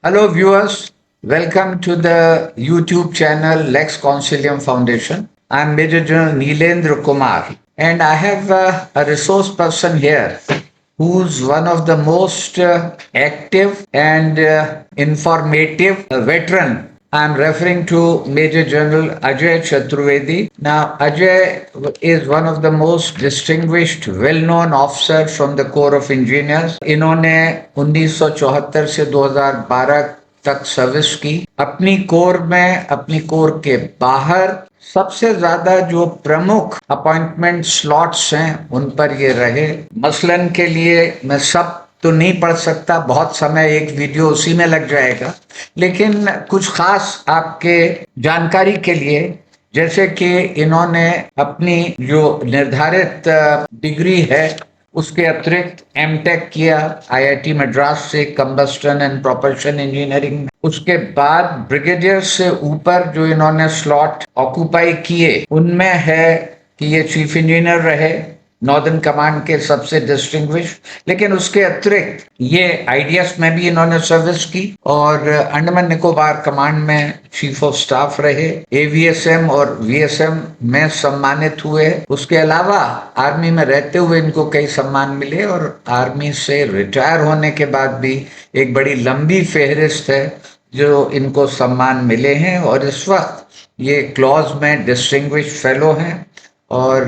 Hello, viewers. Welcome to the YouTube channel Lex Consilium Foundation. I'm Major General Neelendra Kumar, and I have a resource person here who's one of the most active and informative veteran. I'm referring to Major General Ajay Chaturvedi. Now, Ajay is one of the most distinguished, well-known officer from the Corps of Engineers. इन्होंने 1974 से 2012 तक service की। अपनी core में, अपनी core के बाहर सबसे ज्यादा जो प्रमुख अपॉइंटमेंट स्लॉट्स हैं उन पर ये रहे। मसलन के लिए मैं सब तो नहीं पढ़ सकता, बहुत समय एक वीडियो उसी में लग जाएगा, लेकिन कुछ खास आपके जानकारी के लिए, जैसे कि इन्होंने अपनी जो निर्धारित डिग्री है उसके अतिरिक्त एमटेक किया आईआईटी मद्रास से कंबस्टन एंड प्रोपल्शन इंजीनियरिंग में। उसके बाद ब्रिगेडियर से ऊपर जो इन्होंने स्लॉट ऑक्यूपाई किए उनमें है कि ये चीफ इंजीनियर रहे नॉर्दर्न कमांड के, सबसे डिस्टिंग्विश। लेकिन उसके अतिरिक्त ये आईडीएस में भी इन्होंने सर्विस की और अंडमान निकोबार कमांड में चीफ ऑफ स्टाफ रहे। एवीएसएम और वीएसएम में सम्मानित हुए। उसके अलावा आर्मी में रहते हुए इनको कई सम्मान मिले और आर्मी से रिटायर होने के बाद भी एक बड़ी लंबी फेहरिस्त है जो इनको सम्मान मिले हैं। और इस वक्त ये क्लॉज में डिस्टिंग्विश फेलो हैं और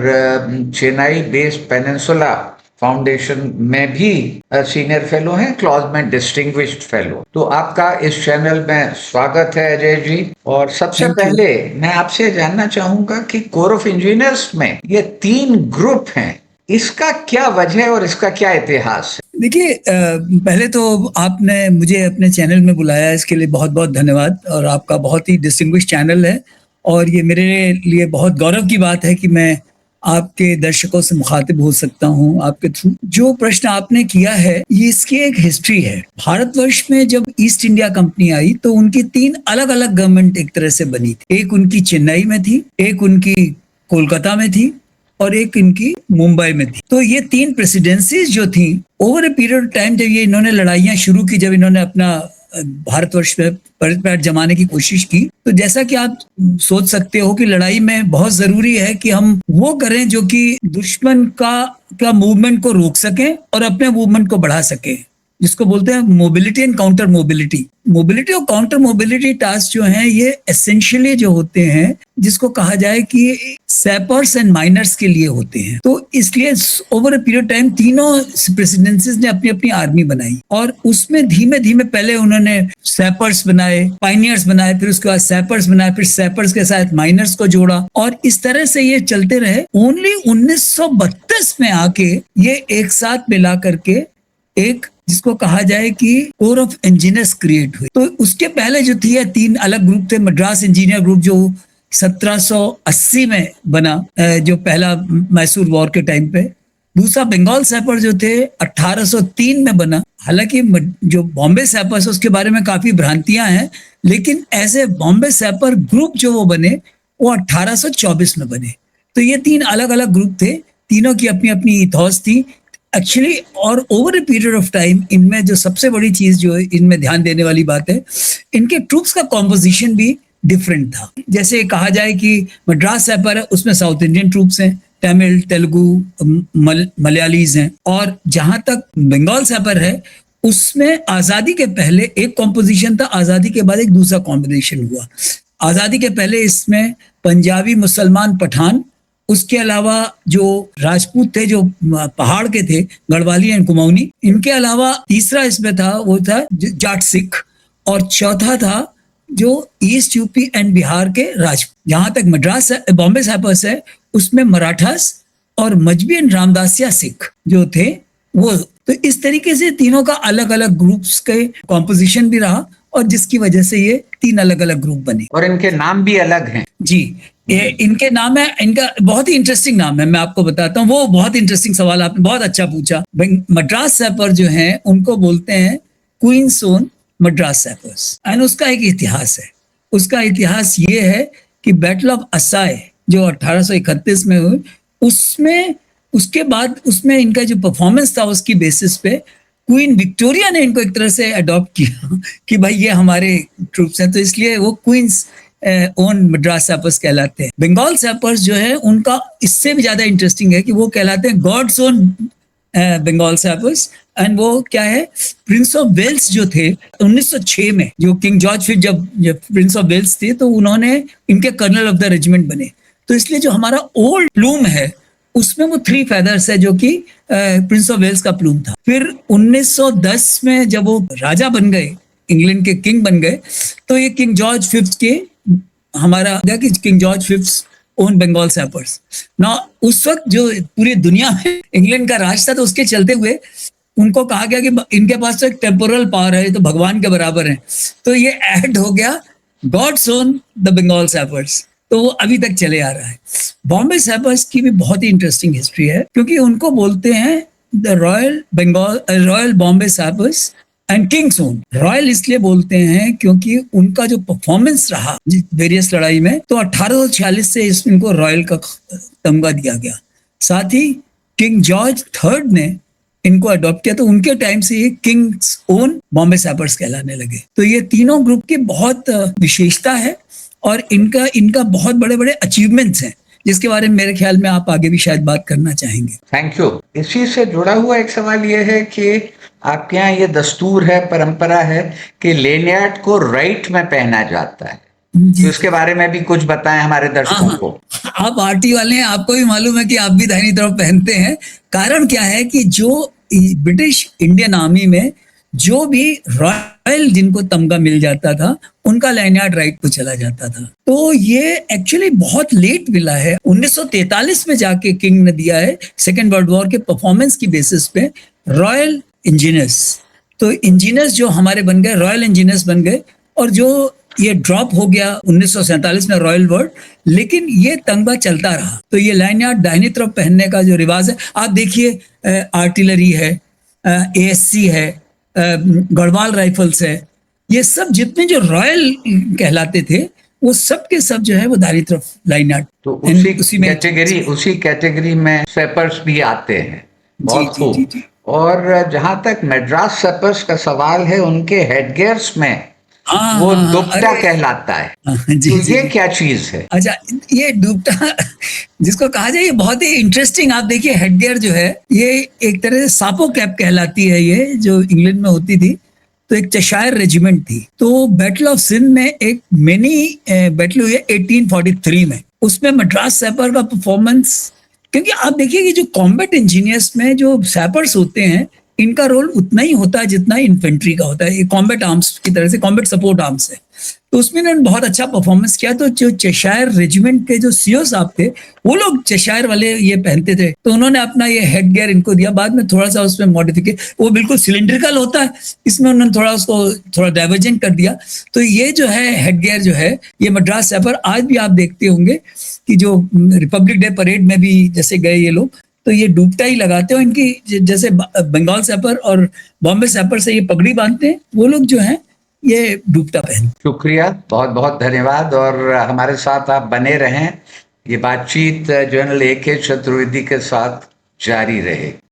चेन्नई बेस्ड पेनिनसुला फाउंडेशन में भी सीनियर फेलो हैं, क्लॉज में डिस्टिंग्विश्ड फेलो। तो आपका इस चैनल में स्वागत है अजय जी। और सबसे पहले मैं आपसे जानना चाहूंगा कि कोर ऑफ इंजीनियर्स में ये 3 ग्रुप हैं, इसका क्या वजह है और इसका क्या इतिहास है? देखिए, पहले तो आपने मुझे अपने चैनल में बुलाया, इसके लिए बहुत बहुत धन्यवाद। और आपका बहुत ही डिस्टिंग्विश चैनल है और ये मेरे लिए बहुत गौरव की बात है कि मैं आपके दर्शकों से मुखातिब हो सकता हूं आपके थ्रू। जो प्रश्न आपने किया है ये इसकी एक हिस्ट्री है। भारतवर्ष में जब ईस्ट इंडिया कंपनी आई तो उनकी 3 अलग अलग गवर्नमेंट एक तरह से बनी थी। एक उनकी चेन्नई में थी, एक उनकी कोलकाता में थी और एक इनकी मुंबई में थी। तो ये 3 प्रेसिडेंसीज जो थी over a period of time, जब ये इन्होंने लड़ाइयां शुरू की, जब इन्होंने अपना भारतवर्ष में पैर जमाने की कोशिश की, तो जैसा कि आप सोच सकते हो कि लड़ाई में बहुत जरूरी है कि हम वो करें जो कि दुश्मन का मूवमेंट को रोक सकें और अपने मूवमेंट को बढ़ा सकें, जिसको बोलते हैं mobility and counter mobility. Mobility और काउंटर मोबिलिटी टास्क जो हैं ये एसेंशियली जो होते हैं, जिसको कहा जाए कि सैपर्स एंड माइनर्स के लिए होते हैं। तो इसलिए ओवर अ पीरियड टाइम तीनों प्रेसिडेंसीज ने अपनी अपनी आर्मी बनाई और उसमें धीमे धीमे पहले उन्होंने सैपर्स बनाए, पाइनियर्स बनाए, फिर उसके बाद सैपर्स बनाए, फिर सैपर्स के साथ माइनर्स को जोड़ा और इस तरह से ये चलते रहे। ओनली 1932 में आके ये एक साथ मिला करके एक जिसको कहा जाए कि कोर ऑफ इंजीनियर्स क्रिएट हुई। तो उसके पहले जो थी 3 अलग ग्रुप थे। मद्रास इंजीनियर ग्रुप जो 1780 में बना, जो पहला मैसूर वॉर के टाइम पे। दूसरा बंगाल सैपर जो थे 1803 में बना। हालांकि जो बॉम्बे सैपर्स उसके बारे में काफी भ्रांतियां हैं, लेकिन ऐसे बॉम्बे सैपर ग्रुप जो वो बने वो 1824 में बने। तो ये 3 अलग अलग ग्रुप थे, तीनों की अपनी अपनी इथॉस थी एक्चुअली। और over a period of time इनमें जो सबसे बड़ी चीज जो इनमें ध्यान देने वाली बात है, इनके ट्रूप्स का कॉम्पोजिशन भी डिफरेंट था। जैसे कहा जाए कि मद्रास सैपर है, उसमें साउथ इंडियन ट्रूप्स हैं, तमिल, तेलुगु, मलयालीज हैं। और जहां तक बंगाल सैपर है उसमें आजादी के पहले एक कॉम्पोजिशन था, आजादी के बाद एक दूसरा कॉम्पोजिशन हुआ। आजादी के पहले इसमें पंजाबी, मुसलमान, पठान, उसके अलावा जो राजपूत थे जो पहाड़ के थे, गढ़वाली एंड कुमाऊनी, इनके अलावा तीसरा इसमें था वो था जाट सिख, और चौथा था जो ईस्ट यूपी एंड बिहार के राजपूत। जहां तक मद्रास बॉम्बे सैपर्स है उसमें मराठास और मजबी एंड रामदासिया सिख जो थे वो। तो इस तरीके से तीनों का अलग अलग ग्रुप्स के कॉम्पोजिशन भी रहा और जिसकी वजह से ये 3 अलग अलग ग्रुप बने। और इनके नाम भी अलग हैं जी। इनके नाम है, इनका बहुत ही इंटरेस्टिंग नाम है, मैं आपको बताता हूँ। वो बहुत इंटरेस्टिंग सवाल आपने बहुत अच्छा पूछा। मद्रास सैपर जो हैं उनको बोलते हैं queen's own Madras sappers. And उसका एक इतिहास है। उसका इतिहास ये है कि बैटल ऑफ असाय जो 1831 में हुई, उसमें उसके बाद उसमें इनका जो परफॉर्मेंस था उसकी बेसिस पे क्वीन विक्टोरिया ने इनको एक तरह से अडॉप्ट किया कि भाई ये हमारे ट्रूप्स हैं, तो इसलिए वो क्वींस ओन मद्रास सैपर्स कहलाते हैं। बंगाल सैपर्स जो है उनका इससे भी ज्यादा इंटरेस्टिंग है कि वो कहलाते हैं god's own Bengal sappers. And वो क्या है, प्रिंस ऑफ वेल्स जो थे 1906 में, जो किंग जॉर्ज फिर जब प्रिंस ऑफ वेल्स थे तो उन्होंने इनके कर्नल ऑफ द रेजिमेंट बने। तो इसलिए जो हमारा ओल्ड प्लूम है उसमें वो 3 फेदर्स है जो कि प्रिंस ऑफ वेल्स का प्लूम था। फिर 1910 में जब वो राजा बन गए, इंग्लैंड के किंग बन गए, तो ये किंग जॉर्ज फिफ्थ के हमारा कि king George fifth own Bengal sappers ना। उस वक्त जो पूरी दुनिया में इंग्लैंड का राज था, तो उसके चलते हुए उनको कहा गया कि इनके पास तो एक टेम्पोरल पावर है, तो भगवान के बराबर है, तो ये ऐड हो गया god's own the Bengal sappers. तो वो अभी तक चले आ रहा है। बॉम्बे सैपर्स की भी बहुत ही इंटरेस्टिंग हिस्ट्री है, क्योंकि उनको बोलते हैं the royal Bombay sappers and Kings own. Royal इसलिए बोलते हैं क्योंकि उनका जो परफॉर्मेंस रहा वेरियस लड़ाई में, तो 1846 से इनको रॉयल का तमगा दिया गया। साथ ही किंग जॉर्ज थर्ड ने इनको अडॉप्ट किया, तो उनके टाइम से ये किंग्स ओन बॉम्बे सैपर्स कहलाने लगे। तो ये तीनों ग्रुप की बहुत विशेषता है और इनका बहुत बड़े बड़े अचीवमेंट्स हैं, जिसके बारे में मेरे ख्याल में आप आगे भी शायद बात करना चाहेंगे। Thank you. इसी से जुड़ा हुआ एक सवाल ये है कि आपके यहाँ ये दस्तूर है, परंपरा है कि लेनियार्ड को राइट में पहना जाता है, तो इसके बारे में भी कुछ बताएं हमारे दर्शकों को। आप आरटी वाले हैं, आपको भी मालूम है कि आप भी दाहिनी तरफ पहनते हैं। कारण क्या है कि जो ब्रिटिश इंडियन आर्मी में जो भी रॉयल जिनको तमगा मिल जाता था, उनका लाइनयार्ड राइट को चला जाता था। तो ये एक्चुअली बहुत लेट मिला है। 1943 में जाके किंग ने दिया है, सेकेंड वर्ल्ड वॉर के परफॉर्मेंस की बेसिस पे रॉयल इंजीनियर्स। तो इंजीनियर्स जो हमारे बन गए, रॉयल इंजीनियर्स बन गए, और जो ये ड्रॉप हो गया 1947 में रॉयल वर्ड, लेकिन ये तमगा चलता रहा। तो ये लाइनयार्ड दाहिनी तरफ पहनने का जो रिवाज है, आप देखिए आर्टिलरी है, एएससी है, गढ़वाल राइफल्स है, ये सब जितने जो रॉयल कहलाते थे वो सब के सब जो है वो दाहिनी तरफ लाइनयार्ड। तो उसी कैटेगरी में सैपर्स भी आते हैं। बहुत खूब। और जहां तक मद्रास सैपर्स का सवाल है, उनके हेडगियर्स में वो दुपट्टा कहलाता है। तो ये क्या चीज है? अच्छा, ये दुपट्टा जिसको कहा जाए, ये बहुत ही इंटरेस्टिंग। आप देखिए हेडगियर जो है, ये एक तरह से सापो कैप कहलाती है, ये जो इंग्लैंड में होती थी। तो एक चशायर रेजिमेंट थी, तो बैटल ऑफ सिंध में एक मिनी बैटल हुई है 1843 में, उसमें मद्रास सैपर का परफॉर्मेंस। क्योंकि आप देखिए कि जो कॉम्बैट इंजीनियर्स में जो सैपर्स होते हैं, इनका रोल उतना ही होता है जितना इन्फेंट्री का होता है। ये कॉम्बैट आर्म्स की तरह से कॉम्बैट सपोर्ट आर्म्स है, तो उसमें इन्होंने बहुत अच्छा परफॉर्मेंस किया। तो जो चेशायर रेजिमेंट के जो सीओ साहब थे, वो लोग चेशायर वाले ये पहनते थे, तो उन्होंने अपना ये हेड गियर इनको दिया। बाद में थोड़ा सा उसमें मॉडिफिकेशन, वो बिल्कुल सिलिंड्रिकल होता है, इसमें उन्होंने थोड़ा उसको थोड़ा डाइवर्जेंट कर दिया। तो ये जो है हेड गियर जो है, ये मद्रास सैपर आज भी आप देखते होंगे कि जो रिपब्लिक डे परेड में भी जैसे गए ये लोग, तो ये डूबटा ही लगाते हो। इनकी जैसे बंगाल सैपर और बॉम्बे सैपर से ये पगड़ी बांधते हैं, वो लोग जो हैं ये डूबटा पहन। शुक्रिया, बहुत बहुत धन्यवाद। और हमारे साथ आप बने रहें, ये बातचीत जनरल AK चतुर्वेदी के साथ जारी रहे।